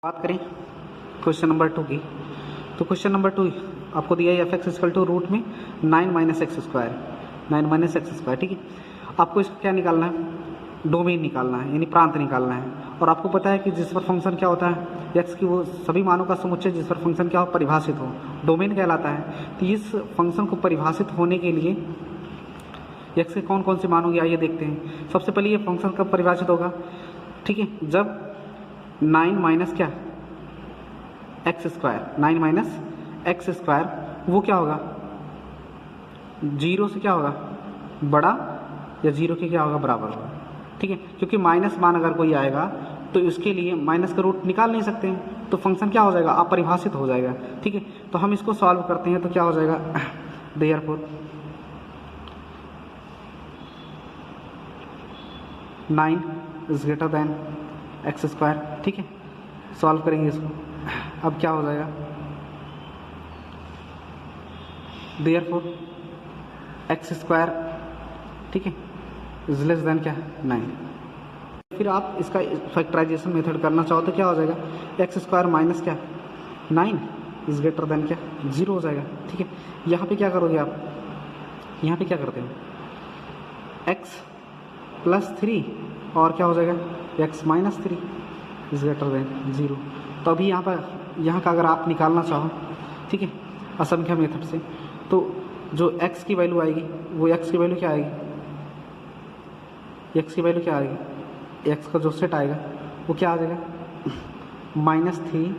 बात करें question number 2 की, तो क्वेश्चन नंबर 2 आपको दिया है F X equal to root में 9 माइनस एक्स स्क्वायर, ठीक है। आपको इसको क्या निकालना है, डोमेन निकालना है, यानी प्रांत निकालना है। और आपको पता है कि जिस पर फंक्शन क्या होता है, एक्स की वो सभी मानों का समुच्चय जिस पर फंक्शन क्या हो, परिभाषित हो, डोमेन कहलाता है। तो इस फंक्शन को परिभाषित होने के लिए एक्स के कौन कौन से मान होंगे, आइए देखते हैं। सबसे पहले ये फंक्शन कब परिभाषित होगा, ठीक है, जब 9 माइनस क्या x square, 9 minus X square वो क्या होगा, जीरो से क्या होगा बड़ा, या जीरो के क्या होगा बराबर होगा, ठीक है। क्योंकि माइनस मान अगर कोई आएगा तो इसके लिए माइनस का रूट निकाल नहीं सकते हैं, तो फंक्शन क्या हो जाएगा, अपरिभाषित हो जाएगा, ठीक है। तो हम इसको सॉल्व करते हैं तो क्या हो जाएगा, therefore 9 is greater then x square, ठीक है। सॉल्व करेंगे इसको, अब क्या हो जाएगा, देयरफॉर एक्स स्क्वायर, ठीक है, इज लेस देन क्या 9। फिर आप इसका फैक्टराइजेशन मेथड करना चाहो तो क्या हो जाएगा, एक्स स्क्वायर माइनस क्या 9 इज ग्रेटर देन क्या 0 हो जाएगा, ठीक है। यहाँ पे क्या करोगे आप, यहाँ पे क्या करते हैं, एक्स प्लस 3 और क्या हो जाएगा x minus 3 is greater than 0। तो अभी यहाँ का अगर आप निकालना चाहो, ठीक है, असंख्य मेथड से, तो जो x की वैल्यू आएगी वो x की वैल्यू क्या आएगी, x की वैल्यू क्या आएगी, x का जो सेट आएगा वो क्या आ जाएगा, -3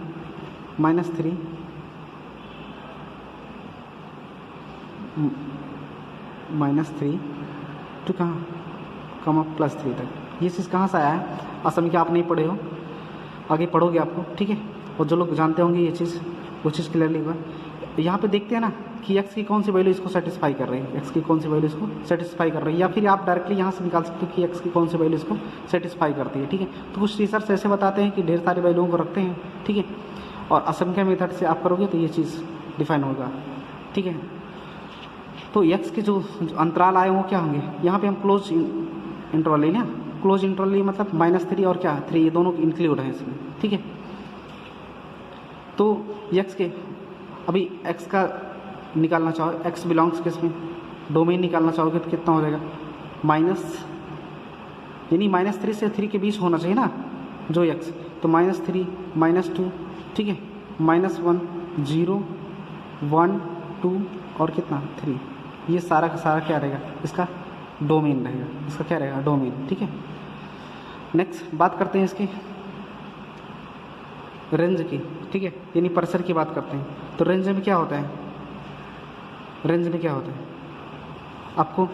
टू कहाँ कमा +3 तक। ये चीज़ कहाँ से आया है, असंख्य आप नहीं पढ़े हो, आगे पढ़ोगे आपको, ठीक है। और जो लोग जानते होंगे ये चीज़, वो चीज़ क्लियरली हुआ। यहाँ पे देखते हैं ना कि x की कौन सी वैल्यू इसको सेटिस्फाई कर रही है, x की कौन सी वैल्यू इसको सेटिस्फाई कर रही है, या फिर आप डायरेक्टली यहाँ से निकाल सकते हो कि x की कौन सी वैल्यू इसको सेटिस्फाई करती है, ठीक है। तो कुछ टीचर्स ऐसे बताते हैं कि ढेर सारी वैल्यूओं को रखते हैं, ठीक है, और असंख्य मेथड से आप करोगे तो ये चीज़ डिफाइन होगा, ठीक है। तो x के जो अंतराल आए वो क्या होंगे, यहाँ पर हम क्लोज इंटरवल ले ना, क्लोज इंटरवल ये मतलब -3 और क्या 3, ये दोनों इंक्लूड हैं इसमें, ठीक है। तो x के अभी x का निकालना चाहो, x बिलोंग्स किस में, डोमेन निकालना चाहोगे तो कितना हो जाएगा, माइनस, यानी -3 से 3 के बीच होना चाहिए ना जो x, तो -3 -2, ठीक है, -1 0 1 2 और कितना 3, ये सारा का सारा क्या रहेगा, इसका डोमेन रहेगा, इसका क्या रहेगा डोमेन, ठीक है। नेक्स्ट बात करते हैं इसकी रेंज की, ठीक है, यानी परिसर की बात करते हैं। तो रेंज में क्या होता है, रेंज में क्या होता है, आपको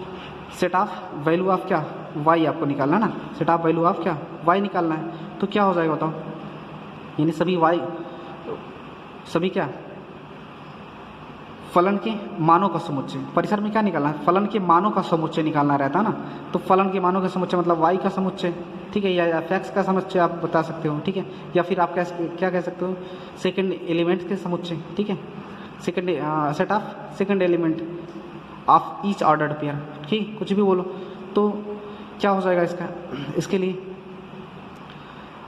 सेट ऑफ वैल्यू ऑफ क्या y आपको निकालना है ना, सेट ऑफ वैल्यू ऑफ क्या y निकालना है। तो क्या हो जाएगा बताओ, यानी सभी y, सभी क्या फलन के मानों का समुच्चय, परिसर में क्या निकालना है, फलन के मानों का समुच्चय निकालना रहता है ना। तो फलन के मानों का समुच्चय मतलब y का समुच्चय, ठीक है, या f का समुच्चय आप बता सकते हो, ठीक है, या फिर आप क्या कह सकते हो, सेकंड एलिमेंट के समुच्चय, ठीक है, second set of second element of each ordered pair, ठीक, कुछ भी बोलो। तो क्या हो जाएगा इसका, इसके लिए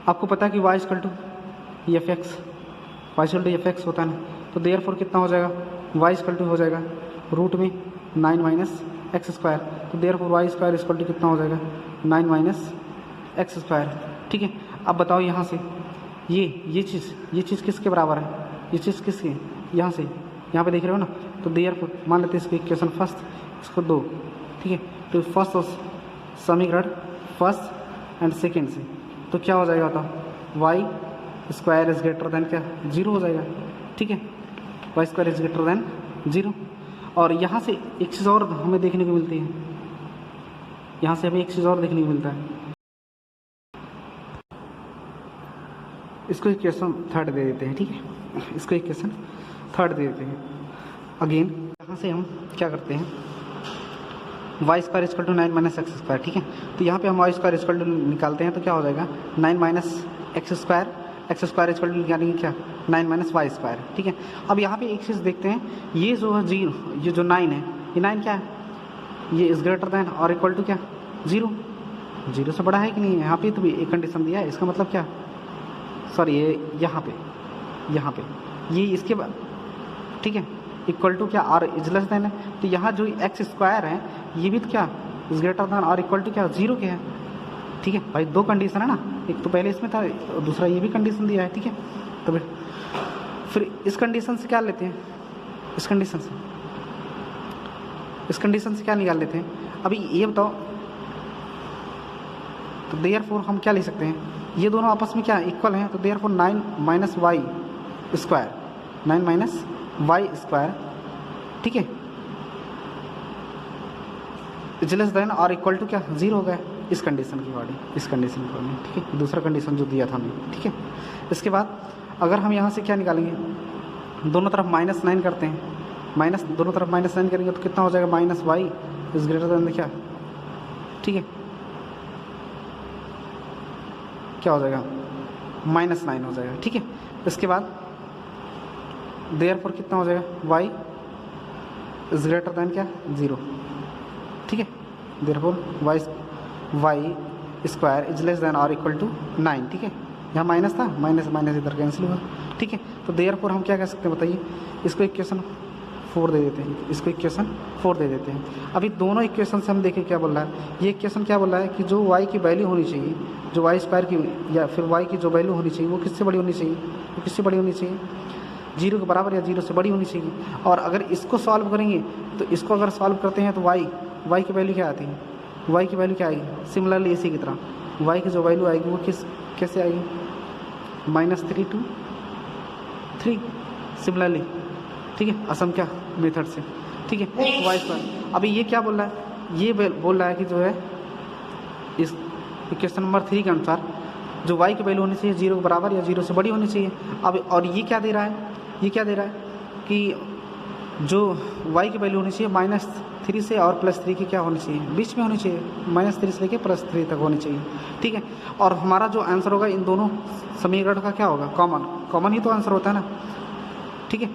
आपको पता है कि y equal to F X होता है ना, तो देयरफॉर कितना हो जाएगा, y इक्वल टू हो जाएगा रूट में 9 माइनस एक्स स्क्वायर, तो therefore y square equal to कितना हो जाएगा 9 माइनस एक्स स्क्वायर, ठीक है। अब बताओ यहाँ से ये चीज़ किसके बराबर है, ये चीज़ किसके, यहाँ से यहाँ पे देख रहे हो ना, तो देयरफॉर मान लेते हैं इसको इक्वेशन फर्स्ट, इसको 2, ठीक है। तो फर्स्ट और समीकरण फर्स्ट एंड सेकेंड से, तो क्या हो जाएगा बताओ, Y square is greater than क्या 0 हो जाएगा, ठीक है, Y square is greater than 0। और यहाँ से एक चीज़ और हमें देखने को मिलती है, यहाँ से हमें एक चीज़ और देखने को मिलता है, इसको इक्वेशन थर्ड दे देते हैं, ठीक है, इसको इक्वेशन थर्ड दे देते हैं। अगेन यहाँ से हम क्या करते हैं, Y square equal to 9 minus X square, ठीक है। तो यहाँ पे हम वाई स्क्वायर इक्वल टू निकालते हैं तो क्या हो जाएगा 9 minus X square equal to निकालेंगे क्या 9 माइनस वाई स्क्वायर, ठीक है। अब यहाँ पे एक चीज़ देखते हैं, ये जो है 0, ये जो 9 है, ये 9 क्या है, ये इज ग्रेटर देन और इक्वल टू क्या 0 से बड़ा है कि नहीं है, यहाँ पे तो भी एक कंडीशन दिया है, इसका मतलब क्या सॉरी ये यहाँ पे ये इसके बाद, ठीक है, इक्वल टू क्या r इज लेस देन है, तो यहाँ जो एक्स स्क्वायर है ये भी तो क्या इज ग्रेटर देन और इक्वल टू क्या 0 के है, ठीक है भाई। दो कंडीशन है ना, एक तो पहले इसमें था और दूसरा ये भी कंडीशन दिया है, ठीक है। तो फिर इस कंडीशन से क्या लेते हैं, इस कंडीशन से क्या निकाल लेते हैं अभी ये बताओ। तो देयरफॉर हम क्या ले सकते हैं, ये दोनों आपस में क्या इक्वल हैं, तो therefore 9 minus Y square, 9 minus Y square, ठीक है, इज लेस देन और इक्वल टू क्या 0 हो गया इस कंडीशन की अकॉर्डिंग, इस कंडीशन के अकॉर्डिंग, ठीक है। दूसरा कंडीशन जो दिया था हमें, ठीक है। इसके बाद अगर हम यहाँ से क्या निकालेंगे, दोनों तरफ -9 करते हैं, माइनस दोनों तरफ -9 करेंगे तो कितना हो जाएगा, minus Y is greater than क्या, ठीक है, क्या हो जाएगा -9 हो जाएगा, ठीक है। इसके बाद देयरफॉर कितना हो जाएगा, y इज ग्रेटर देन क्या 0, ठीक है। Therefore y square is less than और इक्वल टू 9, ठीक है। यहाँ माइनस था, माइनस माइनस इधर कैंसिल हुआ, ठीक है। तो देयरफॉर हम क्या कह सकते हैं बताइए, इसको इक्वेशन 4 दे देते हैं, इसको इक्वेशन 4 दे देते हैं। अभी दोनों इक्वेशन से हम देखें क्या बोल रहा है, ये इक्वेशन क्या बोल रहा है कि जो y की वैल्यू होनी चाहिए, जो y स्क्वायर की या फिर y की जो वैल्यू होनी चाहिए वो किससे बड़ी होनी चाहिए, वो किससे बड़ी होनी चाहिए, 0 के बराबर या 0 से बड़ी होनी चाहिए। और अगर इसको सॉल्व करेंगे तो इसको अगर सॉल्व करते हैं तो y की वैल्यू क्या आती है, y की वैल्यू क्या आएगी, सिमिलरली इसी की तरह y की जो वैल्यू आएगी वो कैसे आएगी, -3 to 3 सिमिलरली, ठीक है, असम क्या मेथड से, ठीक है। y स्क्वायर अभी ये क्या बोल रहा है, ये बोल रहा है कि जो है इस इक्वेशन नंबर 3 के अनुसार जो y की वैल्यू होनी चाहिए 0 के बराबर या 0 से बड़ी होनी चाहिए। अब और ये क्या दे रहा है, ये क्या दे रहा है कि जो y की वैल्यू होनी चाहिए -3 से और +3 की क्या होनी चाहिए, बीच में होनी चाहिए, -3 से लेके +3 तक होनी चाहिए, ठीक है। और हमारा जो आंसर होगा इन दोनों समीकरण का क्या होगा, कॉमन ही तो आंसर होता है ना, ठीक है।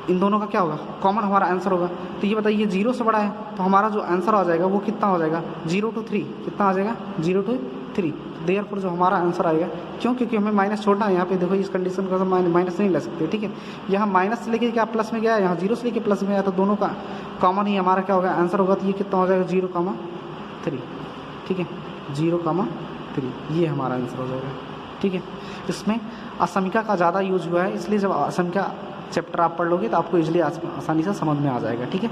इन दोनों का क्या होगा, कॉमन हमारा आंसर होगा। तो ये बताइए 0 से बड़ा है तो हमारा जो आंसर आ जाएगा वो कितना हो जाएगा, 0 to 3, कितना आ जाएगा 0 to 3। देयरफॉर जो हमारा आंसर आएगा, क्यों, क्योंकि हमें माइनस छोड़ना है। यहाँ पे देखो इस कंडीशन का माइनस नहीं ले सकते, ठीक है। यहाँ माइनस से लेके क्या प्लस में गया, यहाँ 0 से लेके प्लस में गया, तो दोनों का कॉमन ही हमारा क्या होगा आंसर होगा। तो ये कितना हो जाएगा 0,3, ठीक है, 0,3 ये हमारा आंसर हो जाएगा, ठीक है। इसमें असमिका का ज़्यादा यूज हुआ है, इसलिए जब असमिका चैप्टर आप पढ़ लोगे तो आपको इजीली आसानी से समझ में आ जाएगा, ठीक है।